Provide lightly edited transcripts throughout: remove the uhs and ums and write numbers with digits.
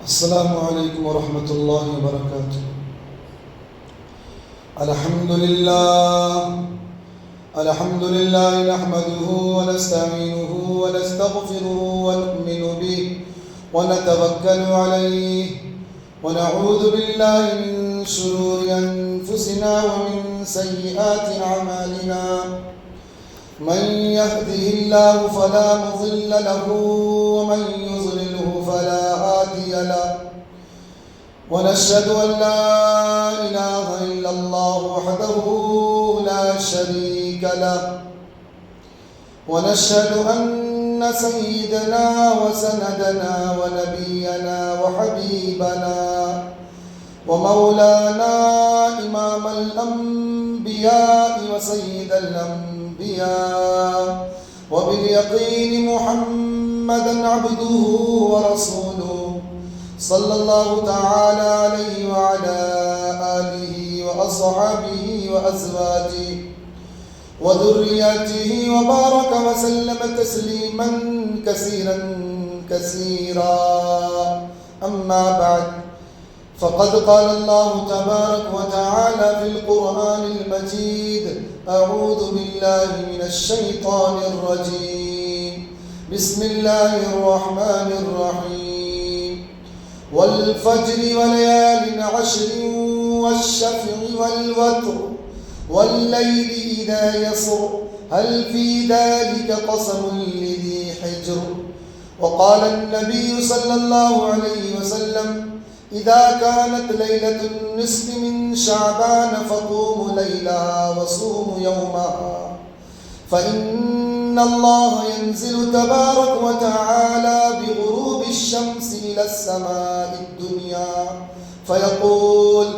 السلام علیکم ورحمۃ اللہ وبرکاتہ۔ الحمد للہ نحمده ونستعینه ونستغفره ونؤمن به ونتوکل علیہ ونعوذ باللہ من شرور انفسنا ومن سیئات اعمالنا، من يهده الله فلا مضل له ومن يضلله فلا هادي له، ونشهد أن لا إله إلا الله وحده لا شريك له، ونشهد أن سيدنا وسندنا ونبينا وحبيبنا ومولانا إمام الأنبياء وسيد الأنبياء وباليقين محمدا عبده ورسوله صلى الله تعالى عليه وعلى آله وأصحابه وأزواجه وذرياته وبارك وسلم تسليما كثيرا كثيرا. أما بعد، فقد قال الله تبارك وتعالى في القرآن المجيد: أعوذ بالله من الشيطان الرجيم، بسم الله الرحمن الرحيم، والفجر وليال عشر والشفع والوتر والليل إذا يسر هل في ذلك قسم لذي حجر. وقال النبي صلى الله عليه وسلم: إذا كانت ليلة النصف من شعبان فقوموا ليلها وصوموا يومها، فإن الله ينزل تبارك وتعالى بغروب الشمس إلى السماء الدنيا فيقول: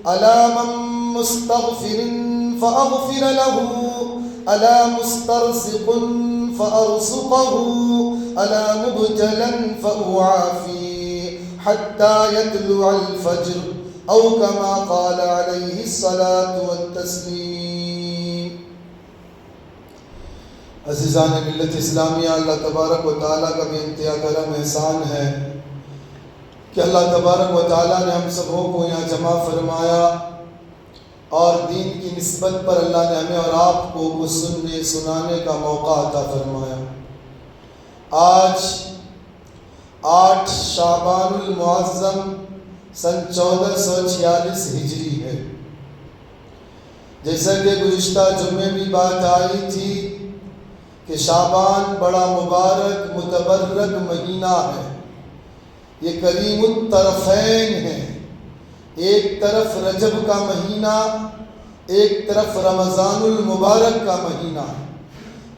ألا من مستغفر فأغفر له، ألا مسترزق فأرزقه، ألا مبتلا فأعافيه حتى يطلع الفجر، أو كما قال عليه الصلاة والتسليم. عزیزان ملت اسلامیہ، اللہ تبارک و تعالیٰ کا بے انتہا کرم احسان ہے کہ اللہ تبارک و تعالیٰ نے ہم سبوں کو یہاں جمع فرمایا اور دین کی نسبت پر اللہ نے ہمیں اور آپ کو کچھ سننے سنانے کا موقع عطا فرمایا. آج 8 شعبان المعظم سن 1446 ہجری ہے. جیسا کہ گزشتہ جمعے بھی بات آئی تھی کہ شعبان بڑا مبارک متبرک مہینہ ہے. یہ کریم الطرفین ہے، ایک طرف رجب کا مہینہ، ایک طرف رمضان المبارک کا مہینہ ہے.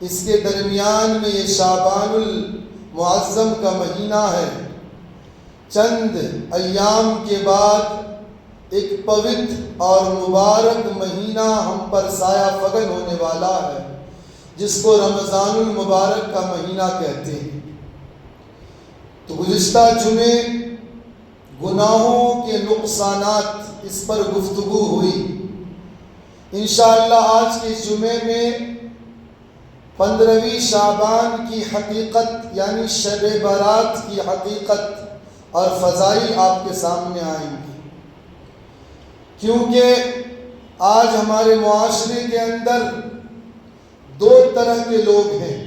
اس کے درمیان میں یہ شعبان المعظم کا مہینہ ہے. چند ایام کے بعد ایک پوتر اور مبارک مہینہ ہم پر سایہ فگن ہونے والا ہے، جس کو رمضان المبارک کا مہینہ کہتے ہیں. تو گزشتہ جمعے گناہوں کے نقصانات اس پر گفتگو ہوئی. انشاءاللہ آج کے جمعے میں 15ویں شعبان کی حقیقت یعنی شب برات کی حقیقت اور فضائل آپ کے سامنے آئیں گی، کیونکہ آج ہمارے معاشرے کے اندر 2 طرح کے لوگ ہیں.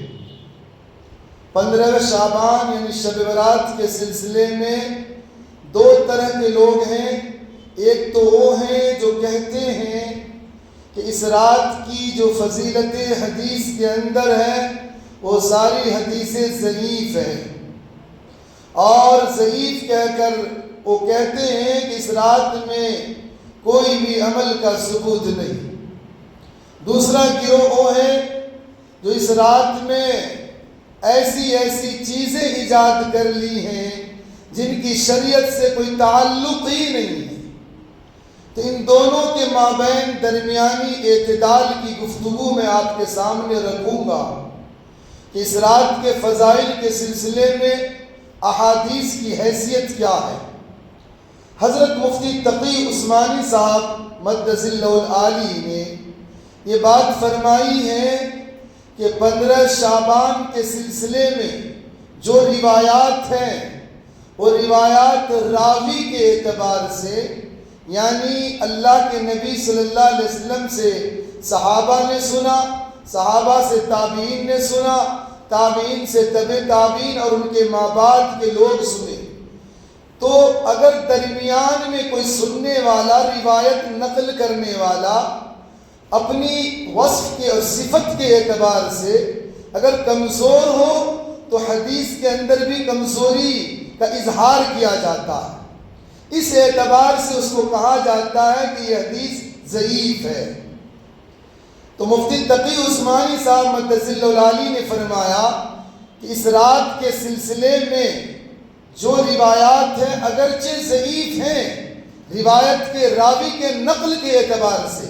15 شعبان یعنی شب برات کے سلسلے میں 2 طرح کے لوگ ہیں. ایک تو وہ ہیں جو کہتے ہیں کہ اس رات کی جو فضیلت حدیث کے اندر ہے وہ ساری حدیثیں ضعیف ہیں، اور ضعیف کہہ کر وہ کہتے ہیں کہ اس رات میں کوئی بھی عمل کا ثبوت نہیں. دوسرا گروہ وہ ہے جو اس رات میں ایسی چیزیں ایجاد کر لی ہیں جن کی شریعت سے کوئی تعلق ہی نہیں ہے. تو ان دونوں کے مابین درمیانی اعتدال کی گفتگو میں آپ کے سامنے رکھوں گا کہ اس رات کے فضائل کے سلسلے میں احادیث کی حیثیت کیا ہے. حضرت مفتی تقی عثمانی صاحب مدظ اللہ العالی نے یہ بات فرمائی ہے کہ 15 شعبان کے سلسلے میں جو روایات ہیں اور روایات راوی کے اعتبار سے، یعنی اللہ کے نبی صلی اللہ علیہ وسلم سے صحابہ نے سنا، صحابہ سے تابعین نے سنا، تابعین سے تبع تابعین اور ان کے ماں بعد کے لوگ سنے، تو اگر درمیان میں کوئی سننے والا، روایت نقل کرنے والا اپنی وصف کے اور صفت کے اعتبار سے اگر کمزور ہو تو حدیث کے اندر بھی کمزوری کا اظہار کیا جاتا ہے، اس اعتبار سے اس کو کہا جاتا ہے کہ یہ حدیث ضعیف ہے۔ تو مفتی تقی عثمانی صاحب مدثر العالی نے فرمایا کہ اس رات کے سلسلے میں جو روایات ہیں اگرچہ ضعیف ہیں روایت کے راوی کے نقل کے اعتبار سے،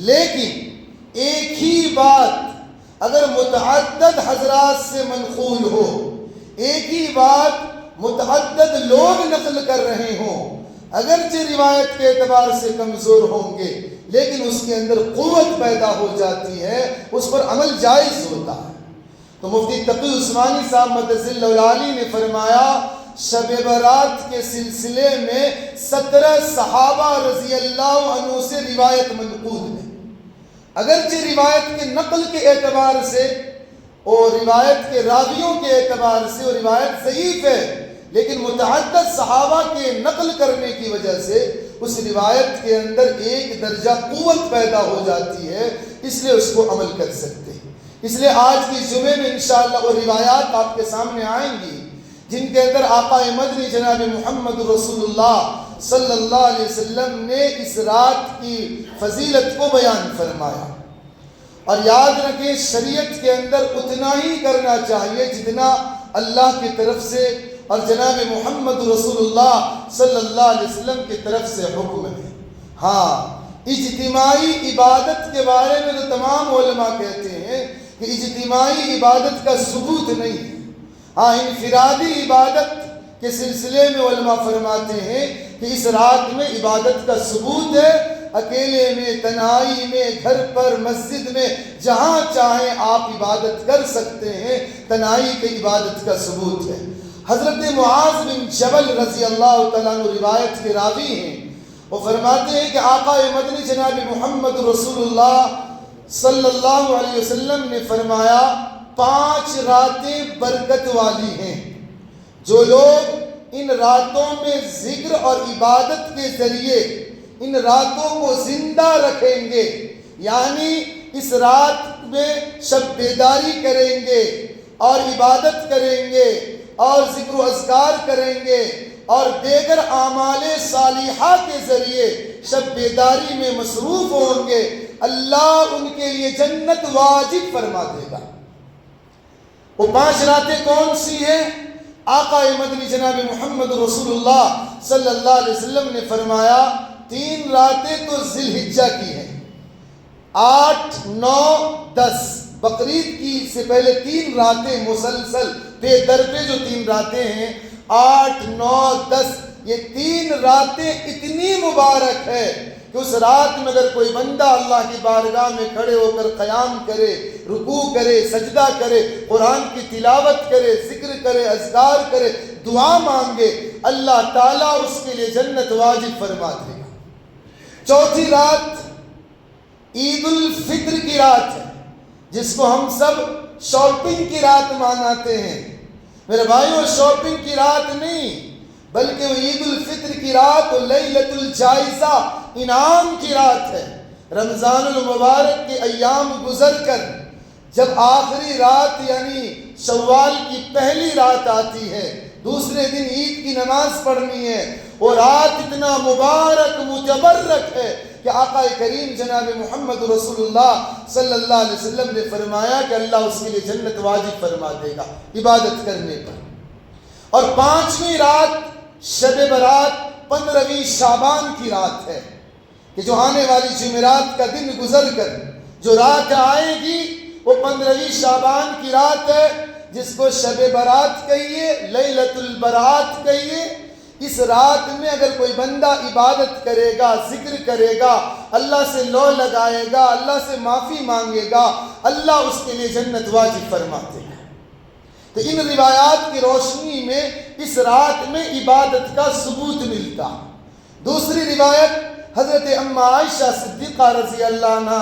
لیکن ایک ہی بات اگر متعدد حضرات سے منقول ہو، ایک ہی بات متعدد لوگ نقل کر رہے ہوں، اگرچہ روایت کے اعتبار سے کمزور ہوں گے لیکن اس کے اندر قوت پیدا ہو جاتی ہے، اس پر عمل جائز ہوتا ہے۔ تو مفتی تقی عثمانی صاحب مدثر العالی نے فرمایا شب برات کے سلسلے میں 17 صحابہ رضی اللہ عنہ سے روایت منقول ہے، اگرچہ روایت کے نقل کے اعتبار سے اور روایت کے راویوں کے اعتبار سے وہ روایت ضعیف ہے، لیکن متعدد صحابہ کے نقل کرنے کی وجہ سے اس روایت کے اندر ایک درجہ قوت پیدا ہو جاتی ہے، اس لیے اس کو عمل کر سکتے ہیں۔ اس لیے آج کی جمعے میں انشاءاللہ وہ روایات آپ کے سامنے آئیں گی جن کے اندر آقا مدنی جناب محمد رسول اللہ صلی اللہ علیہ وسلم نے اس رات کی فضیلت کو بیان فرمایا۔ اور یاد رکھیں شریعت کے اندر اتنا ہی کرنا چاہیے جتنا اللہ کی طرف سے اور جناب محمد رسول اللہ صلی اللہ علیہ وسلم کی طرف سے حکم ہے۔ ہاں، اجتماعی عبادت کے بارے میں تو تمام علماء کہتے ہیں کہ اجتماعی عبادت کا ثبوت نہیں ہے۔ ہاں، انفرادی عبادت کے سلسلے میں علماء فرماتے ہیں کہ اس رات میں عبادت کا ثبوت ہے، اکیلے میں، تنہائی میں، گھر پر، مسجد میں، جہاں چاہیں آپ عبادت کر سکتے ہیں، تنہائی کی عبادت کا ثبوت ہے۔ حضرت معاذ بن جبل رضی اللہ تعالیٰ عنہ روایت کے راوی ہیں، وہ فرماتے ہیں کہ آقا مدنی جناب محمد رسول اللہ صلی اللہ علیہ وسلم نے فرمایا 5 راتیں برکت والی ہیں، جو لوگ ان راتوں میں ذکر اور عبادت کے ذریعے ان راتوں کو زندہ رکھیں گے، یعنی اس رات میں شب بیداری کریں گے اور عبادت کریں گے اور ذکر و اذکار کریں گے اور دیگر اعمال صالحہ کے ذریعے شب بیداری میں مصروف ہوں گے، اللہ ان کے لیے جنت واجب فرما دے گا۔ وہ 5 راتیں کون سی ہیں؟ آقا مدنی جناب محمد رسول اللہ صلی اللہ علیہ وسلم نے فرمایا 3 راتیں تو ذی الحجہ کی ہیں، 8، 9، 10 بقرعید کی سے پہلے 3 راتیں مسلسل بے در پہ جو 3 راتیں ہیں، 8، 9، 10 یہ 3 راتیں اتنی مبارک ہے کہ اس رات میں اگر کوئی بندہ اللہ کی بارگاہ میں کھڑے ہو کر قیام کرے، رکوع کرے، سجدہ کرے، قرآن کی تلاوت کرے، ذکر کرے، اذکار کرے، دعا مانگے، اللہ تعالیٰ اس کے لیے جنت واجب فرما دے گا۔ 4تھی رات عید الفطر کی رات ہے، جس کو ہم سب شاپنگ کی رات ماناتے ہیں۔ میرے بھائیوں، شاپنگ کی رات نہیں بلکہ وہ عید الفطر کی رات اور لیلۃ الجائزہ انعام کی رات ہے۔ رمضان المبارک کے ایام گزر کر جب آخری رات یعنی شوال کی پہلی رات آتی ہے، دوسرے دن عید کی نماز پڑھنی ہے، وہ رات اتنا مبارک متبرک ہے کہ آقا کریم جناب محمد رسول اللہ صلی اللہ علیہ وسلم نے فرمایا کہ اللہ اس کے لیے جنت واجب فرما دے گا عبادت کرنے پر۔ اور 5ویں رات شب برات 15ویں شعبان کی رات ہے کہ جو آنے والی جمعرات کا دن گزر کر جو رات آئے گی وہ 15ویں شعبان کی رات ہے، جس کو شب برات کہیے، لیلۃ البرات کہیے۔ اس رات میں اگر کوئی بندہ عبادت کرے گا، ذکر کرے گا، اللہ سے لو لگائے گا، اللہ سے معافی مانگے گا، اللہ اس کے لیے جنت واجب فرما دے گا۔ تو ان روایات کی روشنی میں اس رات میں عبادت کا ثبوت ملتا۔ دوسری روایت حضرت اما عائشہ صدیقہ رضی اللہ عنہ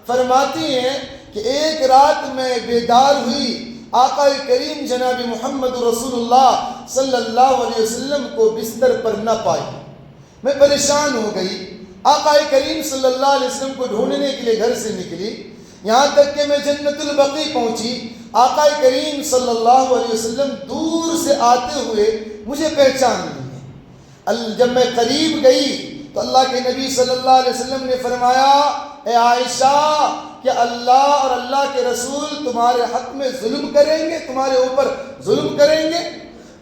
فرماتی ہیں کہ ایک رات میں بیدار ہوئی، آقا کریم جناب محمد رسول اللہ صلی اللہ علیہ وسلم کو بستر پر نہ پائی۔ میں پریشان ہو گئی، آقا کریم صلی اللہ علیہ وسلم کو ڈھونڈنے کے لیے گھر سے نکلی، یہاں تک کہ میں جنت البقیع پہنچی۔ آقا کریم صلی اللہ علیہ وسلم دور سے آتے ہوئے مجھے پہچان لی۔ جب میں قریب گئی تو اللہ کے نبی صلی اللہ علیہ وسلم نے فرمایا، اے عائشہ، کہ اللہ اور اللہ کے رسول تمہارے حق میں ظلم کریں گے، تمہارے اوپر ظلم کریں گے؟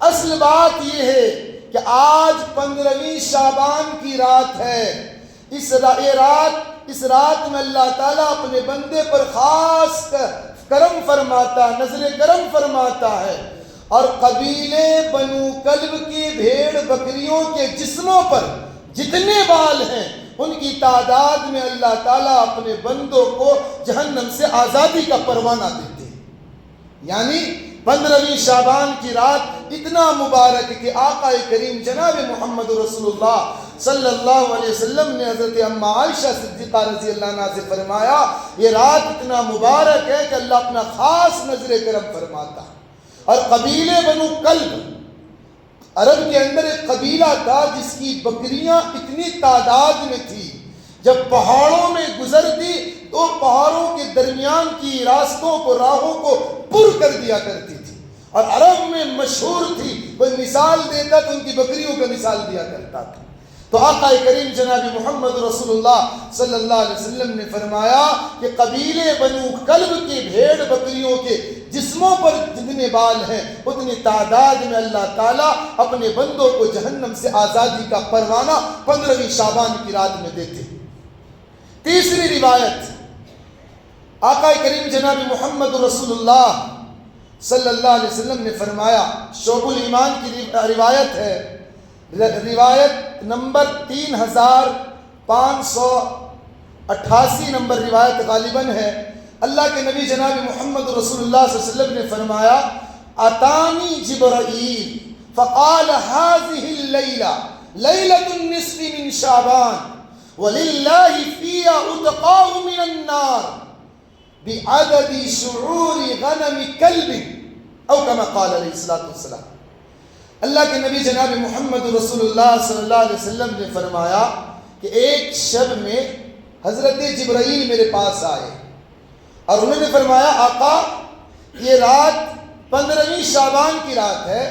اصل بات یہ ہے کہ آج 15ویں شعبان کی رات ہے۔ اس رات میں اللہ تعالیٰ اپنے بندے پر خاص کرم فرماتا، نظر کرم فرماتا ہے، اور قبیلے بنو کلب کی بھیڑ بکریوں کے جسموں پر جتنے بال ہیں ان کی تعداد میں اللہ تعالیٰ اپنے بندوں کو جہنم سے آزادی کا پروانہ دیتے ہیں۔ یعنی 15ویں شعبان کی رات اتنا مبارک کہ آقا کریم جناب محمد رسول اللہ صلی اللہ علیہ وسلم نے حضرت اما عائشہ صدیقہ رضی اللہ عنہ سے فرمایا، یہ رات اتنا مبارک ہے کہ اللہ اپنا خاص نظر کرم فرماتا۔ اور قبیلے بنو کلب، عرب کے اندر ایک قبیلہ تھا جس کی بکریاں اتنی تعداد میں تھی، جب پہاڑوں میں گزرتی تو پہاڑوں کے درمیان کی راستوں کو، راہوں کو پر کر دیا کرتی تھی، اور عرب میں مشہور تھی، کوئی مثال دیتا تو ان کی بکریوں کا مثال دیا کرتا تھا۔ تو آقا کریم جناب محمد رسول اللہ صلی اللہ علیہ وسلم نے فرمایا کہ قبیلے بنو کلب کی بھیڑ بکریوں کے جسموں پر جتنے بال ہیں اتنی تعداد میں اللہ تعالیٰ اپنے بندوں کو جہنم سے آزادی کا پروانہ 15ویں شعبان کی رات میں دیتے۔ تیسری روایت، آقا کریم جناب محمد رسول اللہ صلی اللہ علیہ وسلم نے فرمایا، شعب الایمان کی روایت ہے، روایت نمبر 3588 نمبر روایت غالباً ہے۔ اللہ کے نبی جناب محمد رسول اللہ صلی اللہ علیہ وسلم نے فرمایا، اتانی جبرائیل فقال هذه الليلة ليلة النصف من شعبان وللہ فيها اتقاء من النار بعدد شعور غنم كلب او كما قال علیہ الصلوۃ والسلام۔ اللہ کے نبی جناب محمد رسول اللہ صلی اللہ علیہ وسلم نے فرمایا کہ ایک شب میں حضرت جبرائیل میرے پاس آئے اور انہوں نے فرمایا، آقا یہ رات 15ویں شعبان کی رات ہے،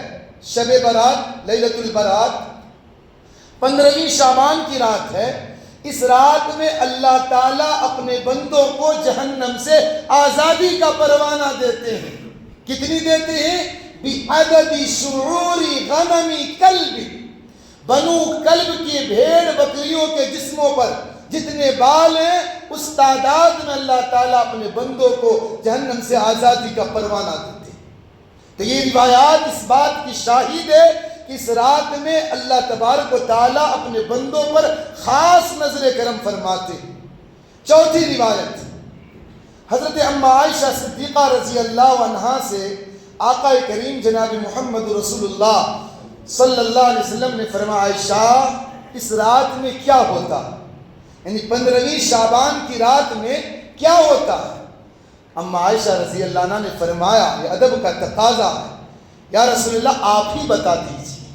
شب برات، لیلۃ البرات، 15ویں شعبان کی رات ہے۔ اس رات میں اللہ تعالیٰ اپنے بندوں کو جہنم سے آزادی کا پروانہ دیتے ہیں۔ کتنی دیتے ہیں؟ بعدد شعور غنم کلب، بنو کلب کی بھیڑ بکریوں کے جسموں پر جتنے بال ہیں اس تعداد میں اللہ تعالیٰ اپنے بندوں کو جہنم سے آزادی کا پروانہ دیتے ہیں۔ تو یہ روایات اس بات کی شاہد ہے کہ اس رات میں اللہ تبارک و تعالیٰ اپنے بندوں پر خاص نظر کرم فرماتے ہیں۔ چوتھی روایت، حضرت اما عائشہ صدیقہ رضی اللہ عنہا سے آقا کریم جناب محمد رسول اللہ صلی اللہ علیہ وسلم نے فرمایا، عائشہ اس رات میں کیا ہوتا ہے، یعنی 15ویں شعبان کی رات میں کیا ہوتا ہے؟ اما عائشہ رضی اللہ عنہ نے فرمایا، یہ ادب کا تقاضا ہے، یا رسول اللہ آپ ہی بتا دیجیے،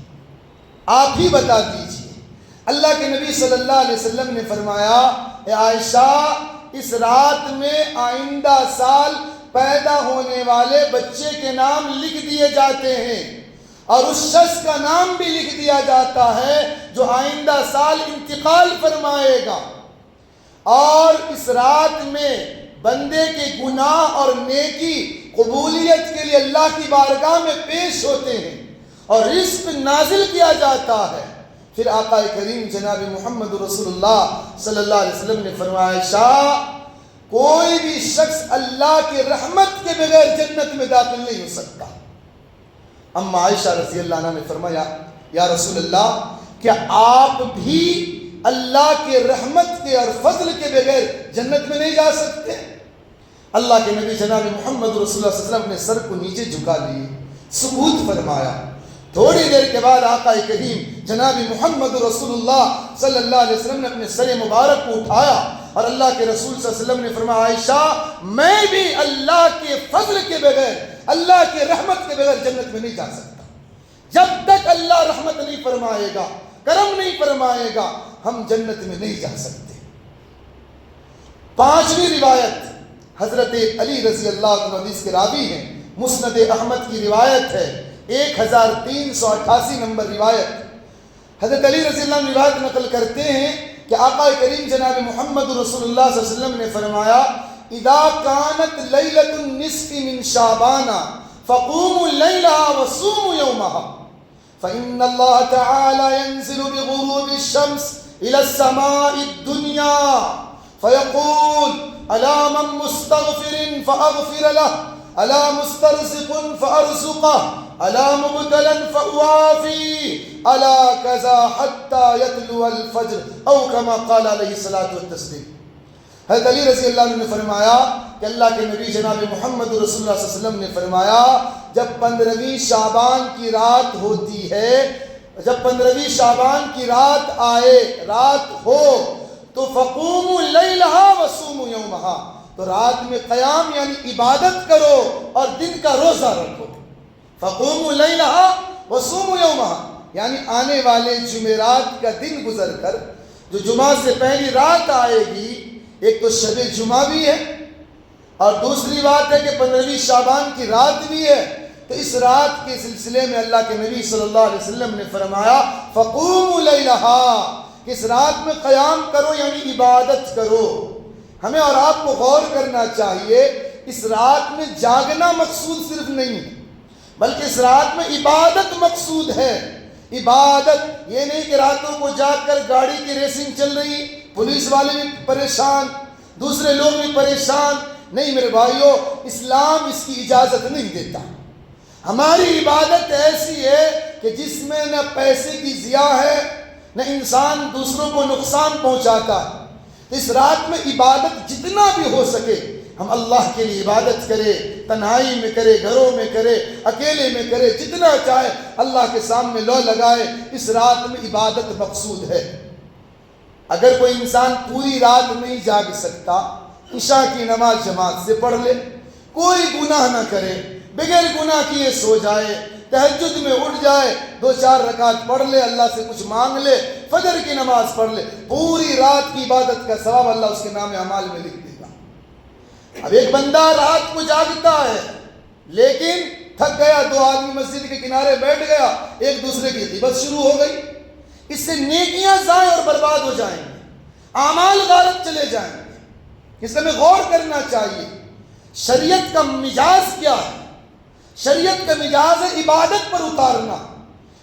آپ ہی بتا دیجیے۔ اللہ کے نبی صلی اللہ علیہ وسلم نے فرمایا، اے عائشہ اس رات میں آئندہ سال پیدا ہونے والے بچے کے نام لکھ دیے جاتے ہیں، اور اس شخص کا نام بھی لکھ دیا جاتا ہے جو آئندہ سال انتقال فرمائے گا، اور اس رات میں بندے کے گناہ اور نیکی قبولیت کے لیے اللہ کی بارگاہ میں پیش ہوتے ہیں اور رزق نازل کیا جاتا ہے۔ پھر آقا کریم جناب محمد رسول اللہ صلی اللہ علیہ وسلم نے فرمایا، عائشہ کوئی بھی شخص اللہ کی رحمت کے بغیر جنت میں داخل نہیں ہو سکتا۔ اما عائشہ رضی اللہ عنہ نے فرمایا، یا رسول اللہ کیا آپ بھی اللہ کے رحمت کے اور فضل کے بغیر جنت میں نہیں جا سکتے؟ اللہ کے نبی جناب محمد رسول اللہ صلی اللہ علیہ وسلم نے سر کو نیچے جھکا لیے سکوت فرمایا۔ تھوڑی دیر کے بعد آقا کریم جناب محمد رسول اللہ صلی اللہ علیہ وسلم نے اپنے سر مبارک کو اٹھایا اور اللہ کے رسول صلی اللہ علیہ وسلم نے فرمایا عائشہ میں بھی اللہ کے فضل کے بغیر، اللہ کے رحمت کے بغیر جنت میں نہیں جا سکتا۔ جب تک اللہ رحمت نہیں فرمائے گا، کرم نہیں فرمائے گا، ہم جنت میں نہیں جا سکتے۔ پانچویں روایت حضرت علی رضی اللہ عنہ حدیث کے راوی ہیں، مسند احمد کی روایت ہے، 1388 نمبر روایت۔ حضرت علی رضی اللہ عنہ روایت نقل کرتے ہیں کہ آقا کریم جناب محمد رسول اللہ صلی اللہ علیہ وسلم نے فرمایا اذا كانت لیلۃ النصف من شعبان فقوموا الليلها وصوموا يومها فإن الله تعالى ينزل بغروب الشمس إلى السماء الدنيا فيقول ألا من مستغفر فأغفر له ألا مسترزق فأرزقه ألا مبتلا فأوافي ألا كذا حتى يطلع الفجر أو كما قال عليه الصلاة والتسليم۔ حضرت علی رضی اللہ عنہ نے فرمایا کہ اللہ کے نبی جناب محمد رسول اللہ صلی اللہ علیہ وسلم نے فرمایا جب 15ویں شعبان کی رات ہوتی ہے، جب 15ویں شعبان کی رات آئے، رات ہو تو فقوموا لیلہا وصوموا یومہا، تو رات میں قیام یعنی عبادت کرو اور دن کا روزہ رکھو۔ فقوموا لیلہا وصوموا یومہا یعنی آنے والے جمعرات کا دن گزر کر جو جمعہ سے پہلی رات آئے گی، ایک تو شب جمعہ بھی ہے اور دوسری بات ہے کہ 15ویں شعبان کی رات بھی ہے، تو اس رات کے سلسلے میں اللہ کے نبی صلی اللہ علیہ وسلم نے فرمایا فقوموا لیلہا، اس رات میں قیام کرو یعنی عبادت کرو۔ ہمیں اور آپ کو غور کرنا چاہیے، اس رات میں جاگنا مقصود صرف نہیں ہے بلکہ اس رات میں عبادت مقصود ہے۔ عبادت یہ نہیں کہ راتوں کو جاگ کر گاڑی کی ریسنگ چل رہی، پولیس والے بھی پریشان، دوسرے لوگ بھی پریشان، نہیں میرے بھائیو، اسلام اس کی اجازت نہیں دیتا۔ ہماری عبادت ایسی ہے کہ جس میں نہ پیسے کی ضیاع ہے، نہ انسان دوسروں کو نقصان پہنچاتا۔ اس رات میں عبادت جتنا بھی ہو سکے ہم اللہ کے لیے عبادت کرے، تنہائی میں کرے، گھروں میں کرے، اکیلے میں کرے، جتنا چاہے اللہ کے سامنے لو لگائے۔ اس رات میں عبادت مقصود ہے۔ اگر کوئی انسان پوری رات نہیں جاگ سکتا، عشاء کی نماز جماعت سے پڑھ لے، کوئی گناہ نہ کرے، بغیر گناہ کیے سو جائے، تہجد میں اٹھ جائے، 2-4 رکعت پڑھ لے، اللہ سے کچھ مانگ لے، فجر کی نماز پڑھ لے، پوری رات کی عبادت کا ثواب اللہ اس کے نام اعمال میں لکھ دے گا۔ اب ایک بندہ رات کو جاگتا ہے لیکن تھک گیا، 2 آدمی مسجد کے کنارے بیٹھ گیا، ایک دوسرے کی غیبت شروع ہو گئی، اس سے نیکیاں ضائع اور برباد ہو جائیں گے، اعمال غارت چلے جائیں گے۔ اس میں غور کرنا چاہیے شریعت کا مزاج کیا ہے۔ شریعت کا مزاج ہے عبادت پر اتارنا،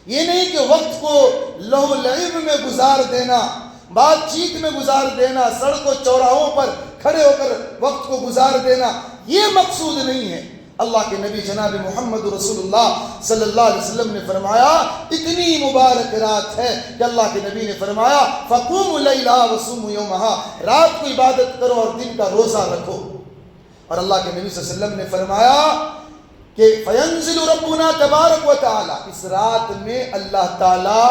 یہ نہیں کہ وقت کو لہو لعب میں گزار دینا، بات چیت میں گزار دینا، سڑکوں چوراہوں پر کھڑے ہو کر وقت کو گزار دینا، یہ مقصود نہیں ہے۔ اللہ کے نبی جناب محمد رسول اللہ صلی اللہ علیہ وسلم نے فرمایا اتنی مبارک رات ہے کہ اللہ کے نبی نے فرمایا فقوموا لیلہا وصوموا یومہا، رات کو عبادت کرو اور دن کا روزہ رکھو۔ اور اللہ کے نبی صلی اللہ علیہ وسلم نے فرمایا کہ فینزل ربنا تبارک و تعالی، اس رات میں اللہ تعالی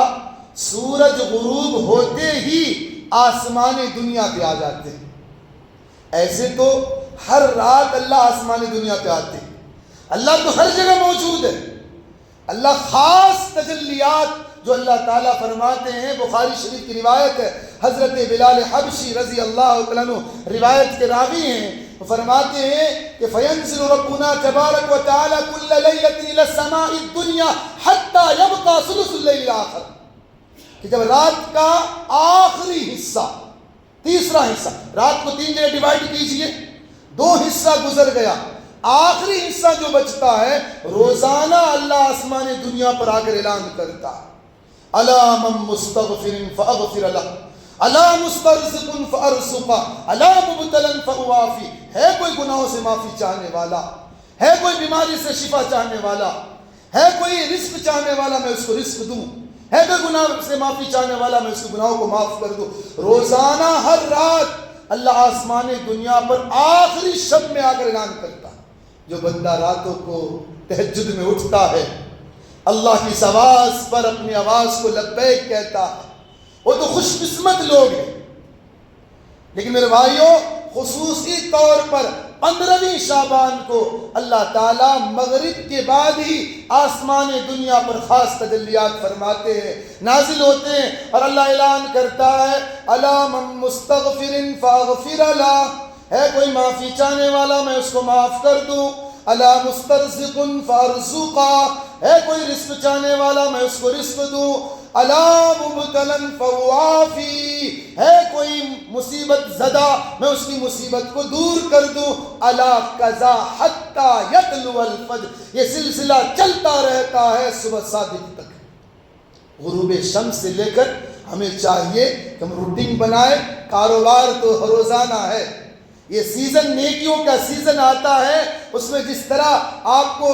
سورج غروب ہوتے ہی آسمان دنیا پہ آ جاتے ہیں۔ ایسے تو ہر رات اللہ آسمان دنیا پہ آتے ہیں، اللہ تو ہر جگہ موجود ہے۔ اللہ خاص تجلیات جو اللہ تعالیٰ فرماتے ہیں، بخاری شریف کی روایت ہے، حضرت بلال حبشی رضی اللہ تعالیٰ عنہ روایت کے راوی ہیں، فرماتے ہیں کہ فینزل ربنا تبارک و تعالی کل لیلۃ الی السماء الدنیا حتی یبقى ثلث اللیل الاخر، کہ جب رات کا آخری حصہ، تیسرا حصہ، رات کو 3 جگہ ڈیوائڈ کیجئے، 2 حصہ گزر گیا، آخری حصہ جو بچتا ہے روزانہ اللہ آسمان دنیا پر آ کر اعلان کرتا ہے الا من مستغفر فاغفر له، الا مسترزق فارزقه، الا مبتلا فاوافی، ہے کوئی گناہوں سے معافی چاہنے والا، ہے کوئی بیماری سے شفا چاہنے والا، ہے کوئی رزق چاہنے والا، میں اس کو رزق دوں، ہے کوئی گناہ سے معافی چاہنے والا، میں اس کے گناہوں کو معاف کر دوں۔ روزانہ ہر رات اللہ آسمان دنیا پر آخری شب میں آ کر اعلان کرتا، جو بندہ راتوں کو تہجد میں اٹھتا ہے، اللہ کی اس آواز پر اپنی آواز کو لبیک کہتا ہے، وہ تو خوش قسمت لوگ ہیں۔ لیکن میرے بھائیوں، خصوصی طور پر 15ویں شعبان کو اللہ تعالیٰ مغرب کے بعد ہی آسمان دنیا پر خاص تجلیات فرماتے ہیں، نازل ہوتے ہیں، اور اللہ اعلان کرتا ہے الا من مستغفر فاغفر لہ، ہے کوئی معافی چاہنے والا میں اس کو معاف کر دوں، الا مسترزق فارزقہ، ہے کوئی رزق چاہنے والا میں اس کو رزق دوں، الا مبتلا فوافی، ہے کوئی مصیبت زدہ میں اس کی مصیبت کو دور کر دوں، الا قضا حتی یطلع الفجر، یہ سلسلہ چلتا رہتا ہے صبح صادق تک۔ غروب شمس سے لے کر ہمیں چاہیے کہ ہم روٹین بنائیں، کاروبار تو ہر روزانہ ہے، یہ سیزن نیکیوں کا سیزن آتا ہے، اس میں جس طرح آپ کو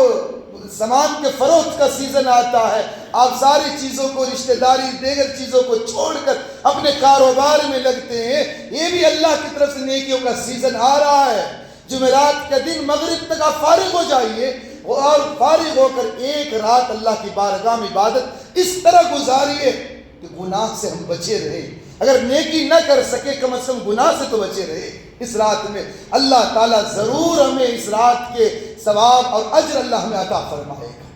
سامان کے فروخت کا سیزن آتا ہے، آپ ساری چیزوں کو، رشتہ داری دیگر چیزوں کو چھوڑ کر اپنے کاروبار میں لگتے ہیں، یہ بھی اللہ کی طرف سے نیکیوں کا سیزن آ رہا ہے۔ جمعرات کا دن مغرب تک آپ فارغ ہو جائیے، اور فارغ ہو کر ایک رات اللہ کی بارگاہ میں عبادت اس طرح گزاریے کہ گناہ سے ہم بچے رہے، اگر نیکی نہ کر سکے کم از کم گناہ سے تو بچے رہے۔ اس رات میں اللہ تعالیٰ ضرور ہمیں اس رات کے ثواب اور اجر اللہ ہمیں عطا فرمائے گا۔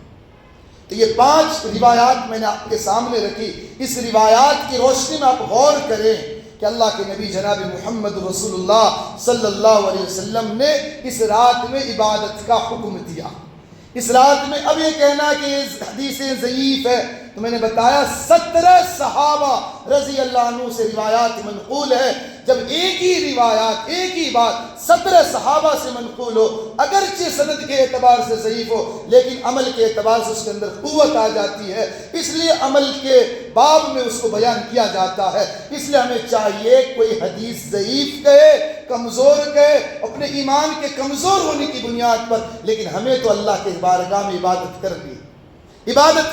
تو یہ 5 روایات میں نے آپ کے سامنے رکھی، اس روایات کی روشنی میں آپ غور کریں کہ اللہ کے نبی جناب محمد رسول اللہ صلی اللہ علیہ وسلم نے اس رات میں عبادت کا حکم دیا۔ اس رات میں اب یہ کہنا کہ یہ حدیثیں ضعیف ہے، تو میں نے بتایا 17 صحابہ رضی اللہ عنہ سے روایات منقول ہے۔ جب ایک ہی روایات، ایک ہی بات 17 صحابہ سے منقول ہو، اگرچہ سند کے اعتبار سے ضعیف ہو لیکن عمل کے اعتبار سے اس کے اندر قوت آ جاتی ہے، اس لیے عمل کے باب میں اس کو بیان کیا جاتا ہے۔ اس لیے ہمیں چاہیے کوئی حدیث ضعیف کہے، کمزور کہے، اپنے ایمان کے کمزور ہونے کی بنیاد پر، لیکن ہمیں تو اللہ کے بارگاہ میں عبادت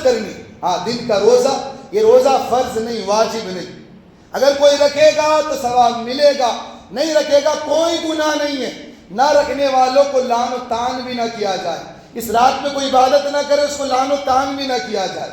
کرنی۔ ہاں، دن کا روزہ، یہ روزہ فرض نہیں، واجب نہیں، اگر کوئی رکھے گا تو ثواب ملے گا، نہیں رکھے گا کوئی گناہ نہیں ہے، نہ رکھنے والوں کو لعن و طعن بھی نہ کیا جائے، اس رات میں کوئی عبادت نہ کرے اس کو لعن و طعن بھی نہ کیا جائے۔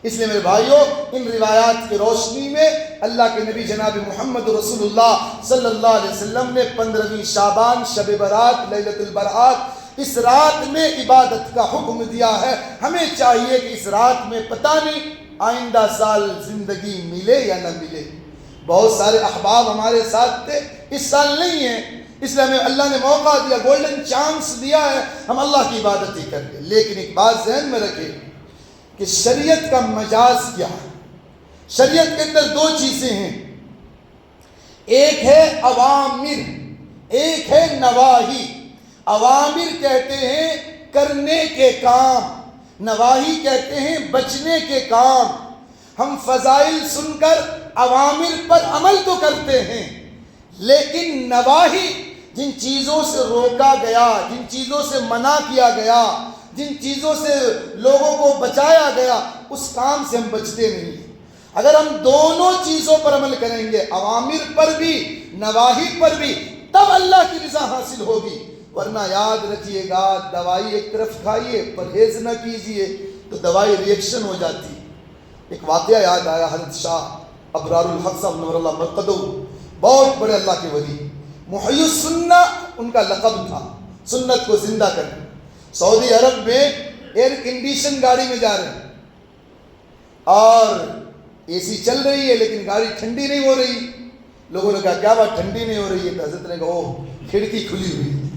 اس لیے میرے بھائیوں، ان روایات کی روشنی میں اللہ کے نبی جناب محمد رسول اللہ صلی اللہ علیہ وسلم نے 15ویں شعبان، شب برات، لیلۃ البرات، اس رات میں عبادت کا حکم دیا ہے۔ ہمیں چاہیے کہ اس رات میں پتہ نہیں آئندہ سال زندگی ملے یا نہ ملے، بہت سارے احباب ہمارے ساتھ تھے، اس سال نہیں ہیں، اس لیے ہمیں اللہ نے موقع دیا، گولڈن چانس دیا ہے، ہم اللہ کی عبادت ہی کر لیں۔ لیکن ایک بات ذہن میں رکھیں کہ شریعت کا مجاز کیا ہے۔ شریعت کے اندر 2 چیزیں ہیں، ایک ہے اوامر، ایک ہے نواہی۔ اوامر کہتے ہیں کرنے کے کام، نواہی کہتے ہیں بچنے کے کام۔ ہم فضائل سن کر اوامر پر عمل تو کرتے ہیں، لیکن نواہی، جن چیزوں سے روکا گیا، جن چیزوں سے منع کیا گیا، جن چیزوں سے لوگوں کو بچایا گیا، اس کام سے ہم بچتے نہیں۔ اگر ہم دونوں چیزوں پر عمل کریں گے، اوامر پر بھی نواہی پر بھی، تب اللہ کی رضا حاصل ہوگی، ورنہ یاد رکھیے گا دوائی ایک طرف کھائیے، پرہیز نہ کیجیے تو دوائی ریئیکشن ہو جاتی ہے۔ ایک واقعہ یاد آیا، حضرت شاہ ابرار الحق صاحب نور اللہ مرقدہ، بہت بڑے اللہ کے ولی، محی السنہ ان کا لقب تھا، سنت کو زندہ کرنا۔ سعودی عرب میں ایئر کنڈیشن گاڑی میں جا رہے ہیں اور اے سی چل رہی ہے لیکن گاڑی ٹھنڈی نہیں ہو رہی۔ لوگوں نے کہا کیا بات ٹھنڈی نہیں ہو رہی ہے؟ تو حضرت نے کہا اوہ کھڑکی کھلی ہوئی تھی،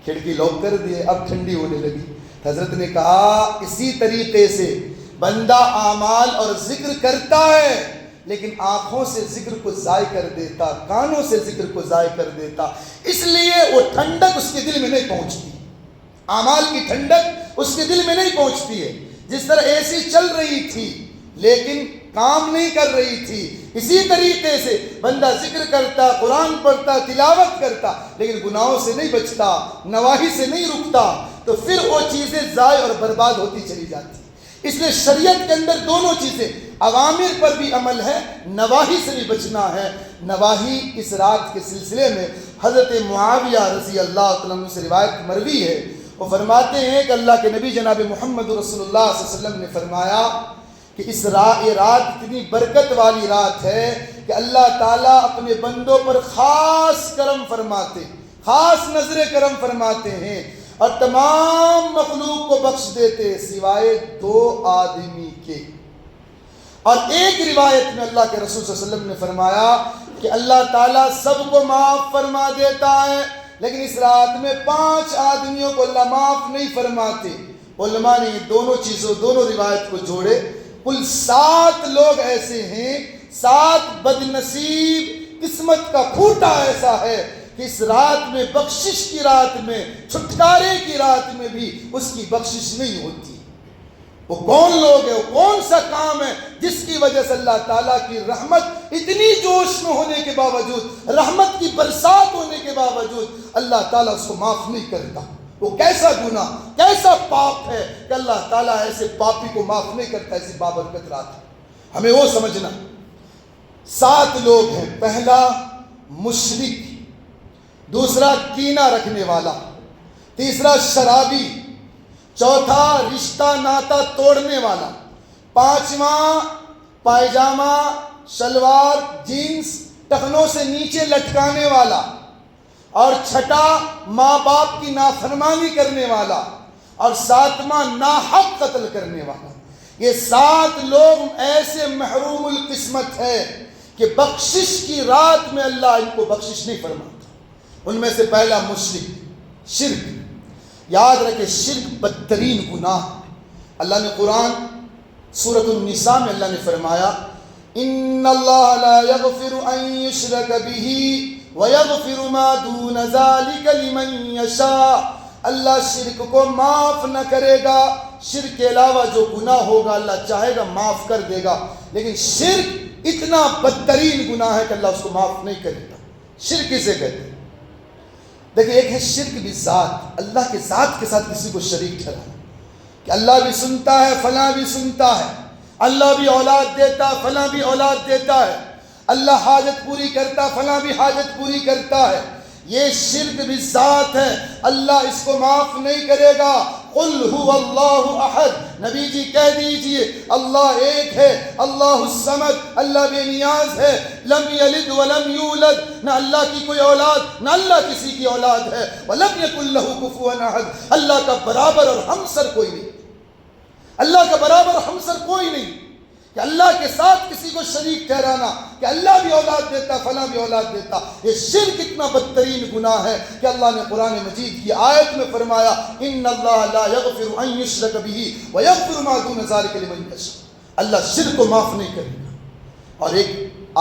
کھڑکی لاک کر دیے، اب ٹھنڈی ہونے لگی۔ حضرت نے کہا اسی طریقے سے بندہ اعمال اور ذکر کرتا ہے لیکن آنکھوں سے ذکر کو ضائع کر دیتا، کانوں سے ذکر کو ضائع کر دیتا، اس لیے وہ ٹھنڈک اس کے دل میں نہیں پہنچتی، اعمال کی ٹھنڈک اس کے دل میں نہیں پہنچتی ہے۔ جس طرح اے سی چل رہی تھی لیکن کام نہیں کر رہی تھی، اسی طریقے سے بندہ ذکر کرتا، قرآن پڑھتا، تلاوت کرتا لیکن گناہوں سے نہیں بچتا، نواہی سے نہیں رکتا، تو پھر وہ چیزیں ضائع اور برباد ہوتی چلی جاتی۔ اس لیے شریعت کے اندر دونوں چیزیں، اوامر پر بھی عمل ہے، نواہی سے بھی بچنا ہے۔ نواہی اس رات کے سلسلے میں حضرت معاویہ رضی اللہ عنہ سے روایت مروی ہے، وہ فرماتے ہیں کہ اللہ کے نبی جناب محمد رسول اللہ صلی اللہ علیہ وسلم نے فرمایا کہ اس رات اتنی برکت والی رات ہے کہ اللہ تعالیٰ اپنے بندوں پر خاص کرم فرماتے، خاص نظر کرم فرماتے ہیں اور تمام مخلوق کو بخش دیتے سوائے 2 آدمی کے۔ اور ایک روایت میں اللہ کے رسول صلی اللہ علیہ وسلم نے فرمایا کہ اللہ تعالیٰ سب کو معاف فرما دیتا ہے، لیکن اس رات میں 5 آدمیوں کو اللہ معاف نہیں فرماتے۔ علماء نے یہ دونوں روایت کو جوڑے، کل 7 لوگ ایسے ہیں، 7 بد نصیب قسمت کا پھوٹا ایسا ہے کہ اس رات میں، بخشش کی رات میں، چھٹکارے کی رات میں بھی اس کی بخشش نہیں ہوتی۔ وہ کون لوگ ہیں، وہ کون سا کام ہے جس کی وجہ سے اللہ تعالیٰ کی رحمت اتنی جوش میں ہونے کے باوجود، رحمت کی برسات ہونے کے باوجود اللہ تعالیٰ اس کو معاف نہیں کرتا؟ وہ کیسا گناہ، کیسا پاپ ہے کہ اللہ تعالیٰ ایسے پاپی کو معاف نہیں کرتا؟ ایسی بابرکت رات ہے، ہمیں وہ سمجھنا۔ 7 لوگ ہیں، پہلا مشرک، دوسرا کینہ رکھنے والا، تیسرا شرابی، چوتھا رشتہ ناتا توڑنے والا، 5واں پائجامہ شلوار جینس ٹخنوں سے نیچے لٹکانے والا، اور 6واں ماں باپ کی نافرمانی کرنے والا، اور 7واں ناحق قتل کرنے والا۔ یہ 7 لوگ ایسے محروم القسمت ہے کہ بخشش کی رات میں اللہ ان کو بخشش نہیں فرماتا۔ ان میں سے پہلا مشرک، شرک۔ یاد رکھے شرک بدترین گناہ۔ اللہ نے قرآن سورۃ النساء میں اللہ نے فرمایا ان اللہ لا یغفر ان یشرک بہ ویغفر ما دون ذلک لمن یشاء۔ اللہ شرک کو معاف نہ کرے گا، شرک کے علاوہ جو گناہ ہوگا اللہ چاہے گا معاف کر دے گا، لیکن شرک اتنا بدترین گناہ ہے کہ اللہ اس کو معاف نہیں کرے گا۔ شرک اسے کہتے ہیں۔ دیکھیں ایک ہے شرک بھی ذات، اللہ کے ذات کے ساتھ کسی کو شریک ٹھہرانا، کہ اللہ بھی سنتا ہے فلاں بھی سنتا ہے، اللہ بھی اولاد دیتا ہے فلاں بھی اولاد دیتا ہے، اللہ حاجت پوری کرتا فلاں بھی حاجت پوری کرتا ہے، یہ شرک بھی ذات ہے، اللہ اس کو معاف نہیں کرے گا۔ قل هو اللہ احد، نبی جی کہہ دیجئے اللہ ایک ہے، اللہ الصمد، اللہ بے نیاز ہے، لم یلد ولم یولد، نہ اللہ کی کوئی اولاد نہ اللہ کسی کی اولاد ہے، ولم یکن لہ کفوا احد، اللہ کا برابر اور ہمسر کوئی نہیں، اللہ کا برابر ہمسر کوئی نہیں، کہ اللہ کے ساتھ کسی کو شریک ٹھہرانا کہ اللہ بھی اولاد دیتا فلاں بھی اولاد دیتا، یہ شرک اتنا بدترین گناہ ہے کہ اللہ نے قرآن مجید کی آیت میں فرمایا ان اللہ لا یغفر ان یشرک بہ ویغفر ما دون ذلک لمن یشاء، اللہ شرک کو معاف نہیں کرے گا۔ اور ایک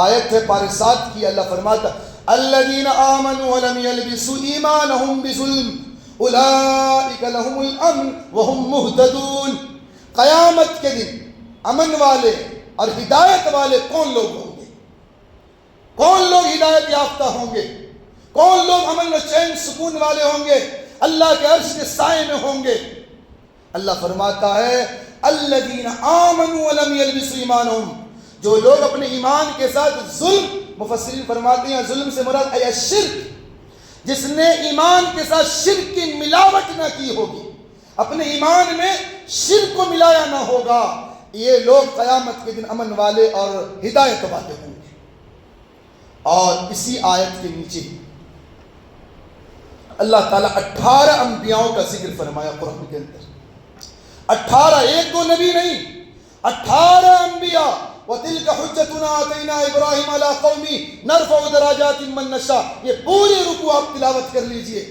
آیت ہے پارہ 7 کی، اللہ فرماتا الذین آمنوا ولم یلبسوا ایمانہم بظلم اولئک لہم الامن وہم مہتدون۔ قیامت کے دن امن والے اور ہدایت والے کون لوگ ہوں گے؟ کون لوگ ہدایت یافتہ ہوں گے؟ کون لوگ امن و چین سکون والے ہوں گے؟ اللہ کے عرش کے سائے میں ہوں گے۔ اللہ فرماتا ہے الذین آمنوا ولم یلبسوا ایمانہم، جو لوگ اپنے ایمان کے ساتھ ظلم، مفسرین فرماتے ہیں ظلم سے مراد ہے شرک، جس نے ایمان کے ساتھ شرک کی ملاوٹ نہ کی ہوگی، اپنے ایمان میں شرک کو ملایا نہ ہوگا، یہ لوگ قیامت کے دن امن والے اور ہدایت والے ہوں گے۔ اور اسی آیت کے نیچے اللہ تعالیٰ 18 انبیاءوں کا ذکر فرمایا قرآن کے اندر، 18، ایک دو نبی نہیں، 18 انبیاء۔ وَتِلْكَ حُجَّتُنَا آتَيْنَا إِبْرَاهِيمَ عَلَىٰ قَوْمِهِ نَرْفَعُ دَرَجَاتٍ مَّن نَّشَاءُ، یہ پورے رکوع آپ تلاوت کر لیجئے،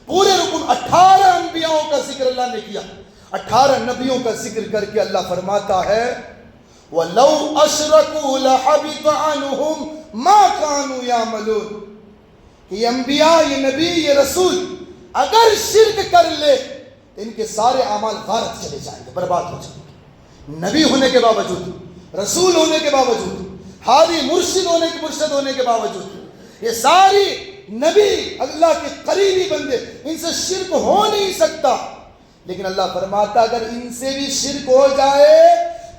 پورے رکوع 18 انبیاءوں کا ذکر اللہ نے کیا، 18 نبیوں کا ذکر کر کے اللہ فرماتا ہے وَلَوْ أَشْرَكُوا لَحَبِطَ عَنْهُمْ مَا كَانُوا يَعْمَلُونَ، کہ یہ انبیاء، یہ نبی، یہ رسول اگر شرک کر لے تو ان کے سارے اعمال غارت چلے جائیں گے، برباد ہو جائیں گے۔ نبی ہونے کے باوجود، رسول ہونے کے باوجود، ہادی مرشد ہونے کے باوجود، یہ ساری نبی اللہ کے قریبی بندے، ان سے شرک ہو نہیں سکتا، لیکن اللہ فرماتا اگر ان سے بھی شرک ہو جائے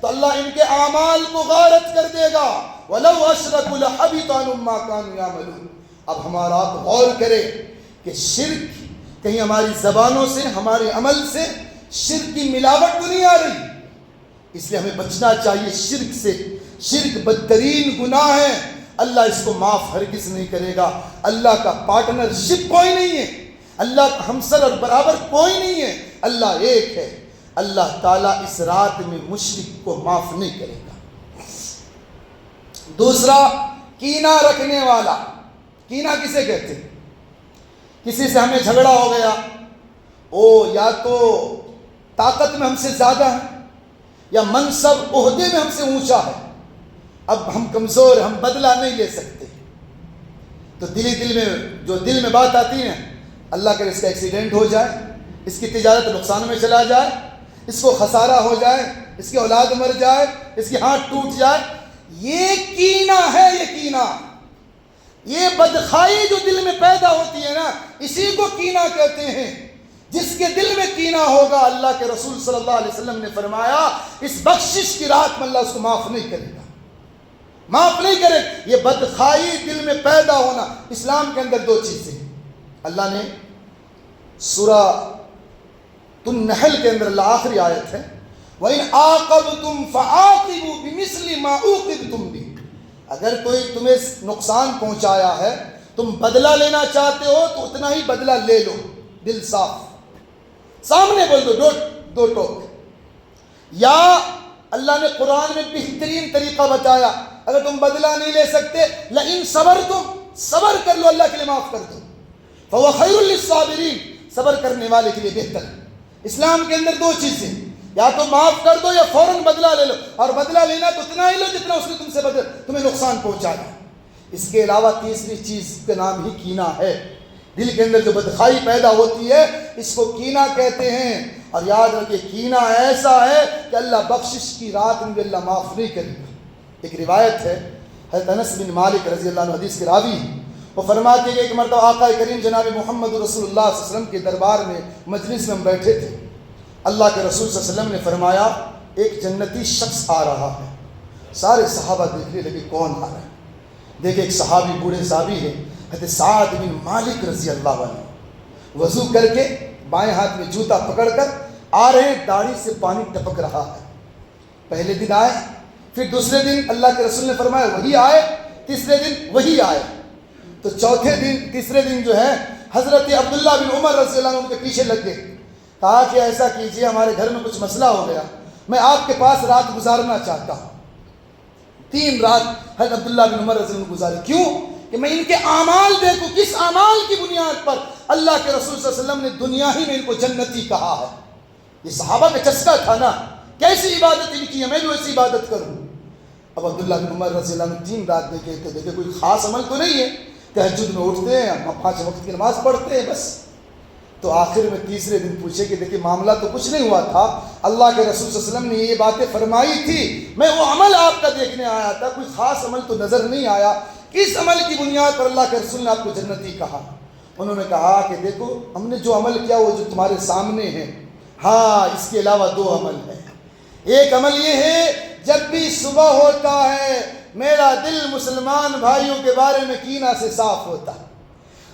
تو اللہ ان کے اعمال کو غارت کر دے گا۔ وَلَوْ أَشْرَكُوا لَحَبِطَ عَنْهُمْ مَا كَانُوا يَعْمَلُونَ۔ اب ہمارا آپ غور کریں کہ شرک کہیں ہماری زبانوں سے ہمارے عمل سے شرک کی ملاوٹ تو نہیں آ رہی؟ اس لیے ہمیں بچنا چاہیے شرک سے. شرک بدترین گناہ ہے، اللہ اس کو معاف ہرگز نہیں کرے گا. اللہ کا پارٹنر شپ کوئی نہیں ہے، اللہ کا ہمسر اور برابر کوئی نہیں ہے، اللہ ایک ہے. اللہ تعالیٰ اس رات میں مشرک کو معاف نہیں کرے گا. دوسرا، کینہ رکھنے والا. کینہ کسے کہتے ہیں؟ کسی سے ہمیں جھگڑا ہو گیا، یا تو طاقت میں ہم سے زیادہ ہے یا منصب عہدے میں ہم سے اونچا ہے، اب ہم کمزور ہیں، ہم بدلہ نہیں لے سکتے، تو دل میں بات آتی ہے، اللہ کرے اس کا ایکسیڈنٹ ہو جائے، اس کی تجارت نقصان میں چلا جائے، اس کو خسارہ ہو جائے، اس کی اولاد مر جائے، اس کی ہاتھ ٹوٹ جائے. یہ کینہ ہے. یہ کینہ، یہ بدخواہی جو دل میں پیدا ہوتی ہے نا، اسی کو کینہ کہتے ہیں. جس کے دل میں کینہ ہوگا، اللہ کے رسول صلی اللہ علیہ وسلم نے فرمایا اس بخشش کی رات میں اللہ اس کو معاف نہیں کرے گا، معاف نہیں کرے. یہ بدخواہی دل میں پیدا ہونا. اسلام کے اندر دو چیزیں اللہ نے سورہ النحل کے اندر، اللہ آخری آیت ہے، وَإِنْ عَاقَبْتُمْ فَعَاقِبُوا بِمِثْلِ مَا عُوقِبْتُمْ بِهِ. اگر کوئی تمہیں نقصان پہنچایا ہے، تم بدلہ لینا چاہتے ہو تو اتنا ہی بدلہ لے لو. دل صاف، سامنے بول دو ٹوک. یا اللہ نے قرآن میں بہترین طریقہ بتایا، اگر تم بدلہ نہیں لے سکتے، لئن صبرتم، صبر کر لو، اللہ کے لیے معاف کر دو. فَهُوَ خَيْرٌ لِلصَّابِرِينَ، صبر کرنے والے کے لیے بہتر ہے. اسلام کے اندر دو چیزیں، یا تو معاف کر دو یا فوراً بدلہ لے لو، اور بدلہ لینا تو اتنا ہی لو جتنا اس نے تمہیں نقصان پہنچایا. اس کے علاوہ تیسری چیز کا نام ہی کینہ ہے. دل کے اندر جو بدخواہی پیدا ہوتی ہے اس کو کینہ کہتے ہیں. اور یاد رکھیں کینہ ایسا ہے کہ اللہ بخشش کی رات میں بھی اللہ معاف نہیں کرے گا. ایک روایت ہے، حضرت انس بن مالک رضی اللہ عنہ حدیث کے راوی ہیں، وہ فرماتے ہیں کہ ایک مرتبہ آقا کریم جناب محمد رسول اللہ صلی اللہ علیہ وسلم کے دربار میں مجلس میں ہم بیٹھے تھے. اللہ کے رسول صلی اللہ علیہ وسلم نے فرمایا ایک جنتی شخص آ رہا ہے. سارے صحابہ دیکھنے لگے کون آ رہا ہے. دیکھے ایک صحابی، بوڑھے صحابی ہے، حضرت سعد بن مالک رضی اللہ عنہ، وضو کر کے بائیں ہاتھ میں جوتا پکڑ کر آ رہے ہیں، داڑھی سے پانی ٹپک رہا ہے. پہلے دن آئے، پھر دوسرے دن اللہ کے رسول نے فرمایا وہی آئے، تیسرے دن وہی آئے. تو تیسرے دن جو ہے حضرت عبداللہ بن عمر رضی اللہ عنہ ان کے پیچھے لگ گئے. کہا کہ ایسا کیجئے، ہمارے گھر میں کچھ مسئلہ ہو گیا، میں آپ کے پاس رات گزارنا چاہتا ہوں. 3 رات حضرت عبداللہ بن عمر رضی اللہ عنہ گزارے. کیوں؟ کہ میں ان کے اعمال دیکھوں، کس اعمال کی بنیاد پر اللہ کے رسول صلی اللہ علیہ وسلم نے دنیا ہی میں ان کو جنتی کہا ہے. یہ صحابہ کا چسکا تھا نا، کیسی عبادت ان کی ہے، میں بھی ویسی عبادت کروں. اب عبداللہ بن عمر رضی اللہ عنہ 3 رات دیکھے تو دیکھے کوئی خاص عمل تو نہیں ہے، تہجد میں اٹھتے ہیں، 5 وقت کی نماز پڑھتے ہیں بس. تو آخر میں تیسرے دن پوچھے کہ دیکھیں معاملہ تو کچھ نہیں ہوا تھا، اللہ کے رسول صلی اللہ علیہ وسلم نے یہ باتیں فرمائی تھی، میں وہ عمل آپ کا دیکھنے آیا تھا، کوئی خاص عمل تو نظر نہیں آیا، کس عمل کی بنیاد پر اللہ کے رسول نے آپ کو جنتی کہا؟ انہوں نے کہا کہ دیکھو ہم نے جو عمل کیا وہ جو تمہارے سامنے ہے، ہاں اس کے علاوہ 2 عمل ہیں. ایک عمل یہ ہے جب بھی صبح ہوتا ہے میرا دل مسلمان بھائیوں کے بارے میں کینہ سے صاف ہوتا ہے،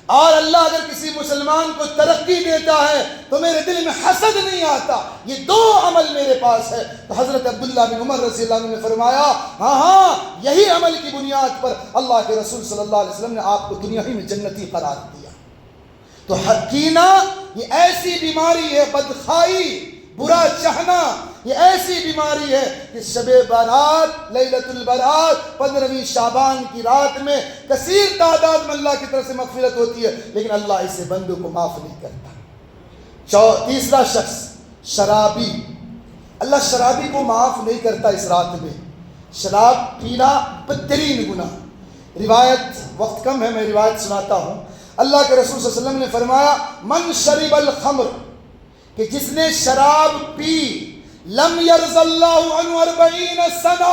اور اللہ اگر کسی مسلمان کو ترقی دیتا ہے تو میرے دل میں حسد نہیں آتا. یہ 2 عمل میرے پاس ہے. تو حضرت عبداللہ بن عمر رضی اللہ عنہ نے فرمایا ہاں یہی عمل کی بنیاد پر اللہ کے رسول صلی اللہ علیہ وسلم نے آپ کو دنیا ہی میں جنتی قرار دیا. تو کینہ یہ ایسی بیماری ہے، بدخواہی، برا چاہنا، یہ ایسی بیماری ہے کہ شب بارات، لیلۃ البرات، 15ویں شعبان کی رات میں کثیر تعداد میں اللہ کی طرف سے مغفرت ہوتی ہے، لیکن اللہ اسے بندوں کو معاف نہیں کرتا. تیسرا شخص شرابی. اللہ شرابی کو معاف نہیں کرتا اس رات میں. شراب پینا بدترین گناہ. روایت، وقت کم ہے میں روایت سناتا ہوں. اللہ کے رسول صلی اللہ علیہ وسلم نے فرمایا من شرب الخمر، کہ جس نے شراب پی، لم یرض اللہ عنہ 40 سنہ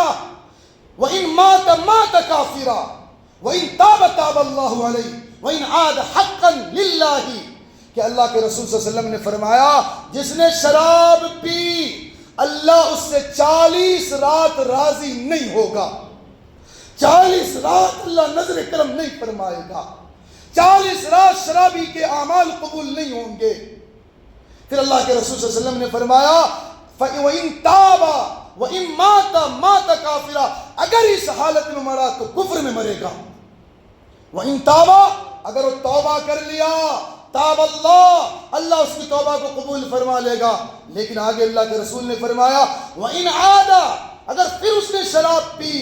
وَإِن مَاتَ مَاتَ کافرا وَإِن تَابَ تَابَ اللہ علیہ وَإِن عاد حقا للہ. کہ اللہ کے رسول صلی اللہ علیہ وسلم نے فرمایا جس نے شراب پی اللہ اس سے 40 رات راضی نہیں ہوگا. 40 رات اللہ نظر کرم نہیں فرمائے گا. 40 رات شرابی کے اعمال قبول نہیں ہوں گے۔ پھر اللہ کے رسول صلی اللہ علیہ وسلم نے فرمایا وَإِن تَابَ وَإِن مَاتَ مَاتَ كَافِرًا، اگر اس حالت میں مرا تو کفر میں مرے گا۔ وَإِن تَابَ، اگر وہ توبہ کر لیا، تاب اللہ اس کی توبہ کو قبول فرما لے گا۔ لیکن آگے اللہ کے رسول نے فرمایا وَإِنْ عَادَ، اگر پھر اس نے شراب پی،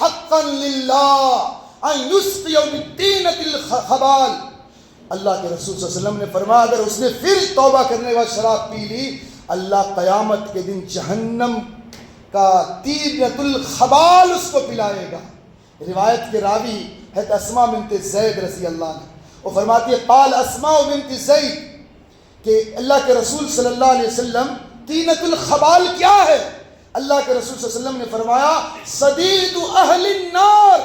حَقًّا لِلَّهِ أَن يُسْقِيَ بِالطِّينَةِ الْخَبَالِ، اللہ کے رسول صلی اللہ علیہ وسلم نے فرمایا اگر اس نے پھر توبہ کرنے کے بعد شراب پی لی، اللہ قیامت کے دن جہنم کا طینۃ الخبال اس کو پلائے گا۔ روایت کے راوی ہے اسماء بنت زید رضی اللہ عنہ، وہ فرماتی ہے قال اسماء بنت زید کہ اللہ کے رسول صلی اللہ علیہ وسلم طینۃ الخبال کیا ہے؟ اللہ کے رسول صلی اللہ علیہ وسلم نے فرمایا صدید اہل النار،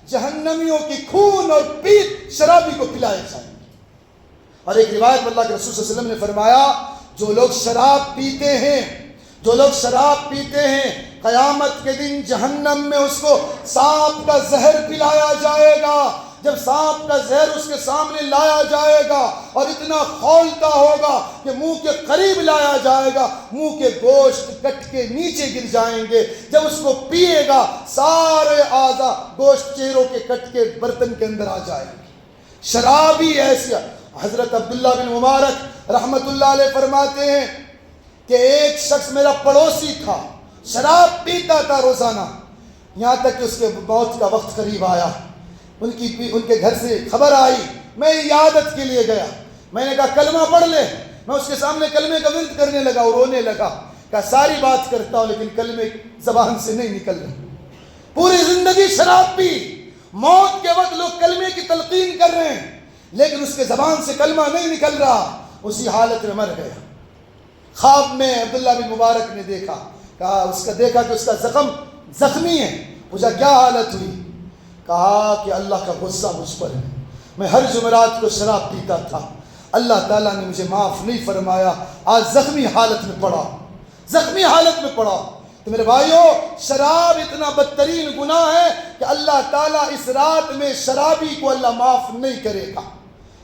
جہنمیوں کی خون اور پیٹ شرابی کو پلائے جائیں گے۔ اور ایک روایت میں اللہ کے رسول صلی اللہ علیہ وسلم نے فرمایا جو لوگ شراب پیتے ہیں، جو لوگ شراب پیتے ہیں، قیامت کے دن جہنم میں اس کو سانپ کا زہر پلایا جائے گا۔ جب سانپ کا زہر اس کے سامنے لایا جائے گا اور اتنا کھولتا ہوگا کہ منہ کے قریب لایا جائے گا، منہ کے گوشت کٹ کے نیچے گر جائیں گے۔ جب اس کو پیے گا سارے اعضاء گوشت چہروں کے کٹ کے برتن کے اندر آ جائیں گے۔ شرابی ایسی، حضرت عبداللہ بن مبارک رحمت اللہ علیہ فرماتے ہیں کہ ایک شخص میرا پڑوسی تھا، شراب پیتا تھا روزانہ، یہاں تک کہ اس کے موت کا وقت قریب آیا۔ ان کے گھر سے خبر آئی، میں عیادت کے لیے گیا، میں نے کہا کلمہ پڑھ لے، میں اس کے سامنے کلمے کا ورد کرنے لگا اور رونے لگا، کہا ساری بات کرتا ہوں لیکن کلمے زبان سے نہیں نکل رہے۔ پوری زندگی شراب پی، موت کے وقت لوگ کلمے کی تلقین کر رہے ہیں لیکن اس کے زبان سے کلمہ نہیں نکل رہا، اسی حالت میں مر گیا۔ خواب میں عبداللہ بن مبارک نے دیکھا، کہا اس کا دیکھا کہ اس کا زخمی ہے، پوچھا کیا حالت ہوئی؟ کہا کہ اللہ کا غصہ مجھ پر ہے، میں ہر جمعرات کو شراب پیتا تھا، اللہ تعالیٰ نے مجھے معاف نہیں فرمایا، آج زخمی حالت میں پڑا، زخمی حالت میں پڑا۔ تو میرے بھائیو، شراب اتنا بدترین گناہ ہے کہ اللہ تعالیٰ اس رات میں شرابی کو اللہ معاف نہیں کرے گا،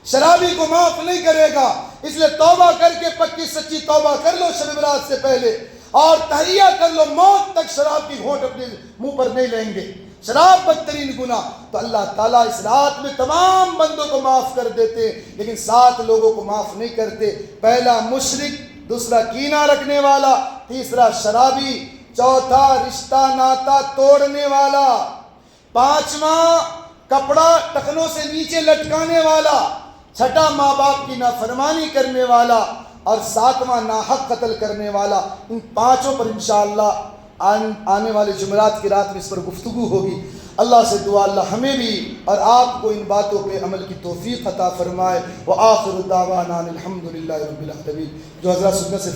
شرابی کو معاف نہیں کرے گا۔ اس لیے توبہ کر کے پکی سچی توبہ کر لو شب برات سے پہلے، اور تہیہ کر لو موت تک شراب کی گھونٹ اپنے منہ پر نہیں لیں گے۔ شراب بدترین گناہ، تو اللہ تعالیٰ اس رات میں تمام بندوں کو معاف کر دیتے، لیکن 7 لوگوں کو معاف نہیں کرتے۔ پہلا مشرک، دوسرا کینہ رکھنے والا، تیسرا شرابی، چوتھا رشتہ ناتا توڑنے والا، پانچواں کپڑا ٹخنوں سے نیچے لٹکانے والا، چھٹا ماں باپ کی نافرمانی کرنے والا، اور 7واں ناحق قتل کرنے والا۔ ان 5 پر انشاءاللہ آنے والے جمعرات کی رات میں اس پر گفتگو ہوگی۔ اللہ سے دعا اللہ ہمیں بھی اور آپ کو ان باتوں پہ عمل کی توفیق عطا فرمائے۔ وآخر دعوانا الحمدللہ رب العالمین۔ جو حضرات سنت سے